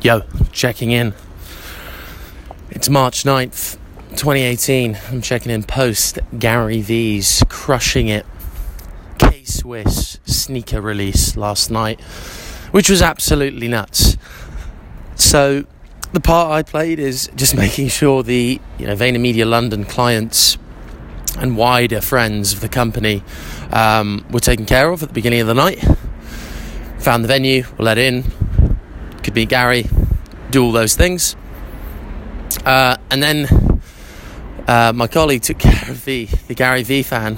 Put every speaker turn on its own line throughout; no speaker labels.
Yo, checking in. It's March 9th, 2018. I'm checking in post Gary V's Crushing It K-Swiss sneaker release last night, which was absolutely nuts. So the part I played is just making sure the VaynerMedia London clients and wider friends of the company were taken care of at the beginning of the night. Found the venue, were let in, could meet Gary, do all those things. And then my colleague took care of the Gary V fan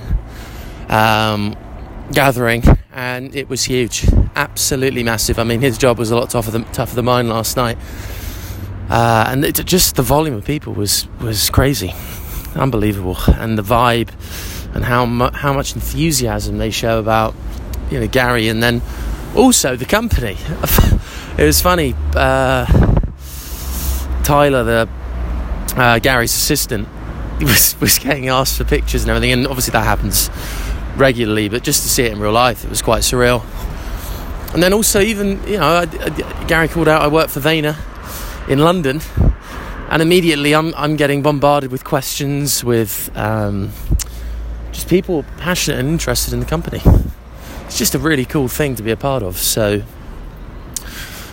gathering, and it was huge, absolutely massive. I mean, his job was a lot tougher than mine last night, and just the volume of people was crazy, unbelievable, and the vibe and how much enthusiasm they show about Gary, and then also the company. It was funny. Tyler, Gary's assistant, was getting asked for pictures and everything, and obviously that happens regularly, but just to see it in real life, it was quite surreal. And then also, even Gary called out, I work for Vayner in London, and immediately I'm getting bombarded with questions, with just people passionate and interested in the company. It's just a really cool thing to be a part of. So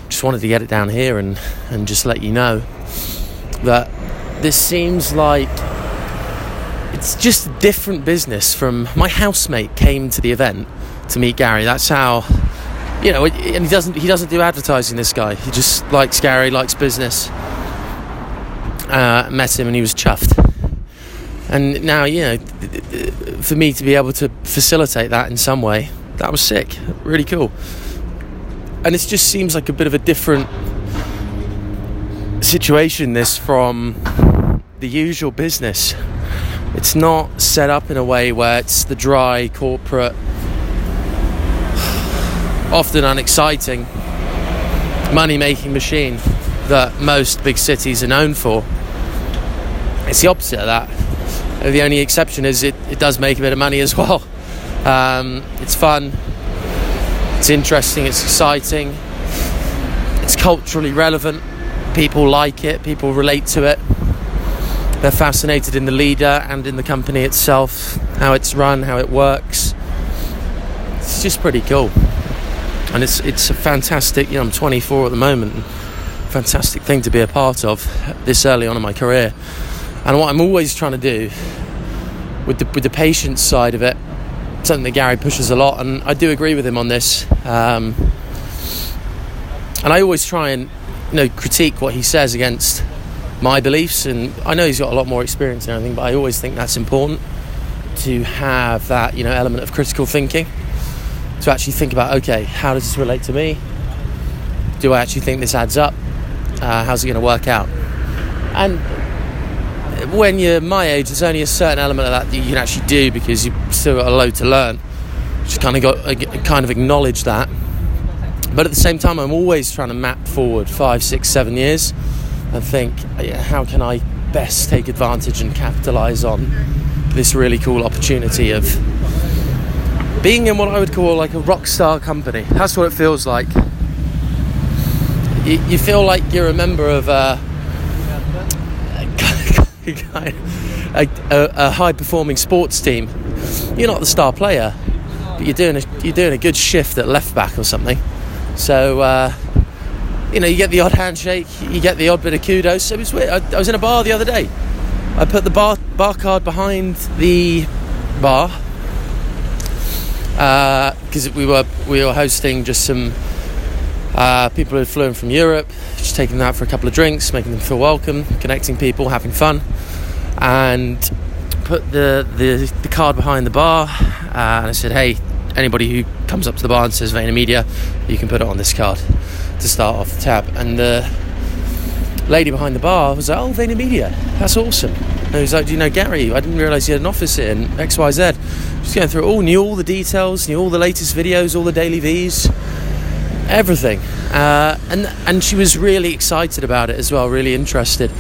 just wanted to get it down here and just let you know that this seems like it's just a different business. From my housemate came to the event to meet Gary. That's how, and he doesn't do advertising, this guy. He just likes Gary, likes business. Met him and he was chuffed. And now, for me to be able to facilitate that in some way, that was sick, really cool. And it just seems like a bit of a different situation, this, from the usual business. It's not set up in a way where it's the dry, corporate, often unexciting, money-making machine that most big cities are known for. It's the opposite of that. The only exception is it does make a bit of money as well. It's fun, it's interesting, it's exciting, it's culturally relevant, people like it, people relate to it, they're fascinated in the leader and in the company itself, how it's run, how it works. It's just pretty cool, and it's a fantastic, I'm 24 at the moment, fantastic thing to be a part of this early on in my career. And what I'm always trying to do with the patience side of it, something that Gary pushes a lot, and I do agree with him on this, and I always try and critique what he says against my beliefs. And I know he's got a lot more experience and everything, but I always think that's important, to have that element of critical thinking, to actually think about, okay, how does this relate to me? Do I actually think this adds up? How's it going to work out? And when you're my age, there's only a certain element of that you can actually do, because you've still got a load to learn. Just kind of acknowledge that. But at the same time, I'm always trying to map forward 5, 6, 7 years and think, how can I best take advantage and capitalise on this really cool opportunity of being in what I would call like a rock star company. That's what it feels like. You feel like you're a member of a high performing sports team. You're not the star player, but you're doing a good shift at left back or something. So you get the odd handshake, you get the odd bit of kudos. It was weird. I was in a bar the other day. I put the bar card behind the bar because we were hosting just some people who had flown from Europe, just taking them out for a couple of drinks, making them feel welcome, connecting people, having fun, and put the card behind the bar, and I said, hey, anybody who comes up to the bar and says VaynerMedia, you can put it on this card to start off the tab. And the lady behind the bar was like, oh, VaynerMedia, that's awesome. And he was like, do you know Gary? I didn't realise you had an office here in XYZ. Just going through it all, knew all the details, knew all the latest videos, all the daily Vs, everything. And she was really excited about it as well, really interested.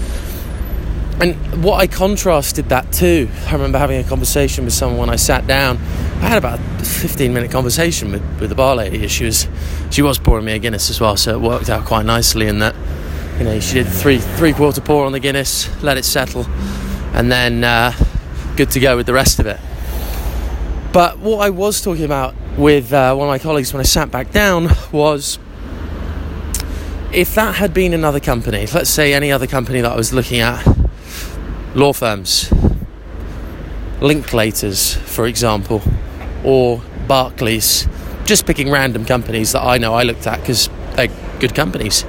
And what I contrasted that to, I remember having a conversation with someone when I sat down. I had about a 15-minute conversation with the bar lady. She was pouring me a Guinness as well, so it worked out quite nicely in that She did three-quarter pour on the Guinness, let it settle, and then good to go with the rest of it. But what I was talking about with one of my colleagues when I sat back down was, if that had been another company, let's say any other company that I was looking at, law firms, Linklaters, for example, or Barclays, just picking random companies that I know I looked at because they're good companies.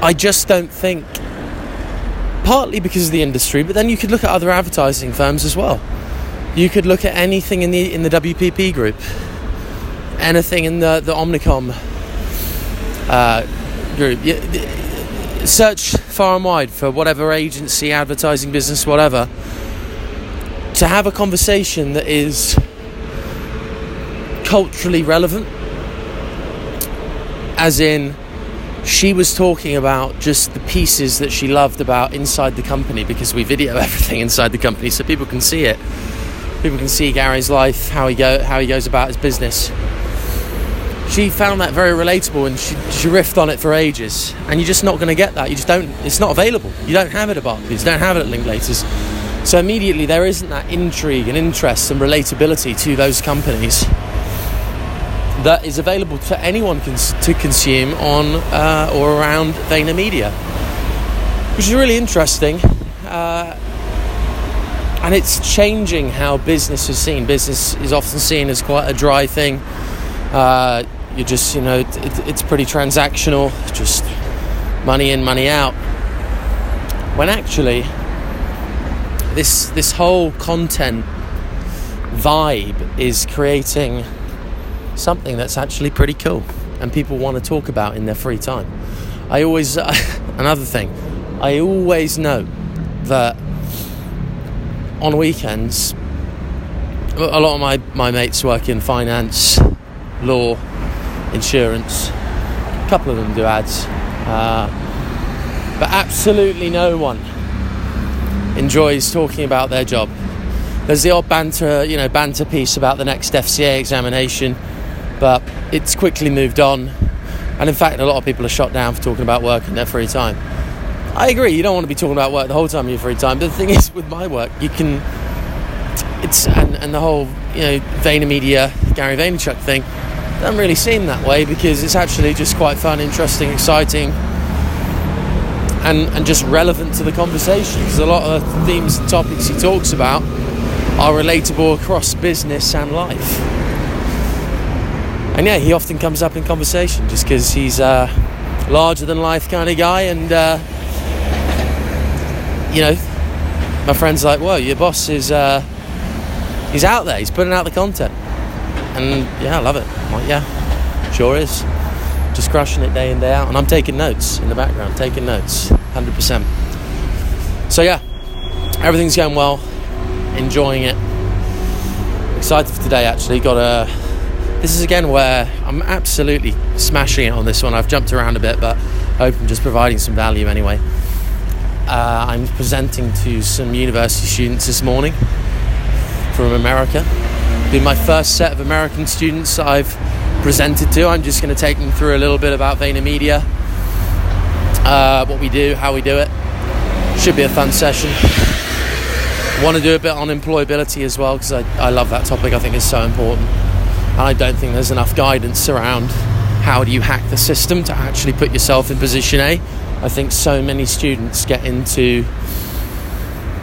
I just don't think, partly because of the industry, but then you could look at other advertising firms as well. You could look at anything in the WPP group, anything in the Omnicom group. Search far and wide for whatever agency, advertising business, whatever, to have a conversation that is culturally relevant, as in she was talking about just the pieces that she loved about inside the company, because we video everything inside the company so people can see it. People can see Gary's life, how he goes about his business. She found that very relatable, and she riffed on it for ages. And you're just not going to get that. You just don't. It's not available. You don't have it at Barclays. You don't have it at Linklaters. So immediately there isn't that intrigue and interest and relatability to those companies that is available for anyone to consume on or around Vayner Media, which is really interesting. And it's changing how business is seen. Business is often seen as quite a dry thing. You just, it's pretty transactional, just money in, money out. When actually, this whole content vibe is creating something that's actually pretty cool and people want to talk about in their free time. Another thing, I always know that on weekends, a lot of my mates work in finance, law, insurance. A couple of them do ads, but absolutely no one enjoys talking about their job. There's the odd banter piece about the next FCA examination, but it's quickly moved on. And in fact, a lot of people are shot down for talking about work in their free time. I agree, you don't want to be talking about work the whole time in your free time, but the thing is, with my work, you can, and the whole, Vayner Media, Gary Vaynerchuk thing, doesn't really seem that way, because it's actually just quite fun, interesting, exciting, and just relevant to the conversation, because a lot of the themes and topics he talks about are relatable across business and life. And yeah, he often comes up in conversation just because he's a larger than life kind of guy, and my friend's like, whoa, your boss is he's out there, he's putting out the content. And yeah, I love it. I'm like, yeah, sure is. Just crushing it day in, day out. And I'm taking notes in the background, 100%. So yeah, everything's going well, enjoying it. Excited for today, actually. This is again where I'm absolutely smashing it on this one. I've jumped around a bit, but I hope I'm just providing some value anyway. I'm presenting to some university students this morning from America. Been my first set of American students that I've presented to. I'm just going to take them through a little bit about Vayner Media, what we do, how we do it. Should be a fun session. Want to do a bit on employability as well, because I love that topic. I think it's so important, and I don't think there's enough guidance around how do you hack the system to actually put yourself in position A. I think so many students get into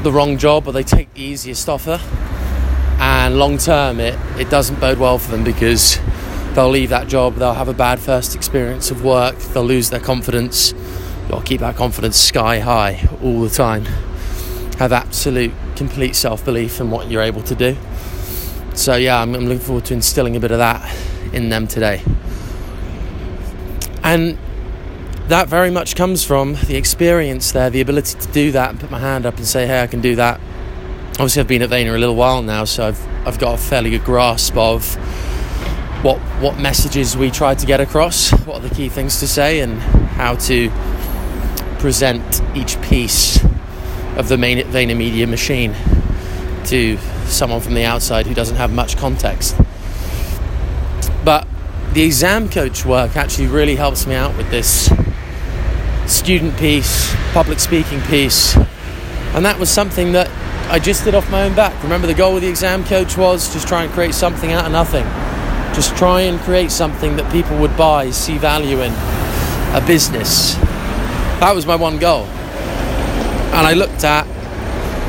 the wrong job, or they take the easiest offer, and long term it doesn't bode well for them, because they'll leave that job, they'll have a bad first experience of work, they'll lose their confidence. You've got to keep that confidence sky high all the time. Have absolute, complete self-belief in what you're able to do. So yeah, I'm looking forward to instilling a bit of that in them today. And that very much comes from the experience there, the ability to do that and put my hand up and say, hey, I can do that. Obviously, I've been at Vayner a little while now, so I've got a fairly good grasp of what messages we try to get across, what are the key things to say, and how to present each piece of the main Vayner Media machine to someone from the outside who doesn't have much context. But the exam coach work actually really helps me out with this student piece, public speaking piece, and that was something that I just did off my own back. Remember, the goal with the exam coach was just try and create something out of nothing. Just try and create something that people would buy, see value in, a business. That was my one goal. And I looked at,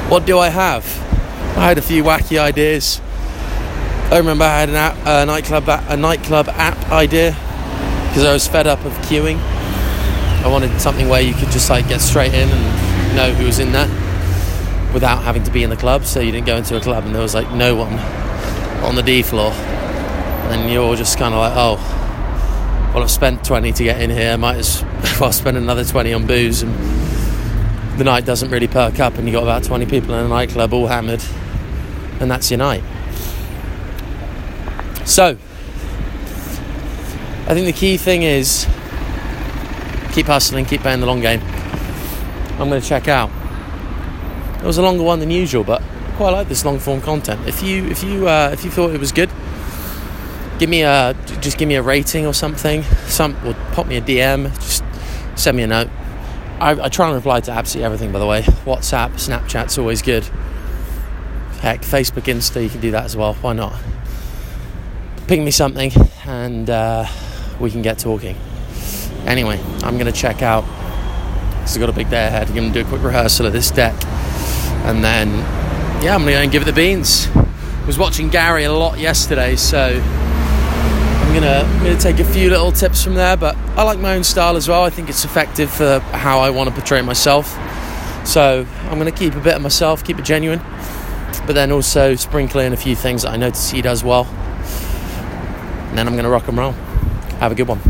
what do I have? I had a few wacky ideas. I remember I had a nightclub app idea because I was fed up of queuing. I wanted something where you could just like get straight in and know who was in there without having to be in the club. So you didn't go into a club and there was like no one on the D floor, and you're just kind of like, oh, well, I've spent 20 to get in here, might as well spend another 20 on booze, and the night doesn't really perk up, and you got about 20 people in a nightclub all hammered, and that's your night. So I think the key thing is keep hustling, keep playing the long game. I'm going to check out. It was a longer one than usual, but I quite like this long form content. If you thought it was good, give me a rating or something. Or pop me a DM. Just send me a note. I try and reply to absolutely everything, by the way. WhatsApp, Snapchat's always good. Heck, Facebook, Insta, you can do that as well. Why not? Ping me something and we can get talking. Anyway, I'm going to check out because I've got a big day ahead. I'm going to do a quick rehearsal of this deck, and then I'm going to go and give it the beans. I was watching Gary a lot yesterday, so I'm going to take a few little tips from there, but I like my own style as well. I think it's effective for how I want to portray myself, so I'm going to keep a bit of myself, keep it genuine, but then also sprinkle in a few things that I notice he does well, and then I'm going to rock and roll. Have a good one.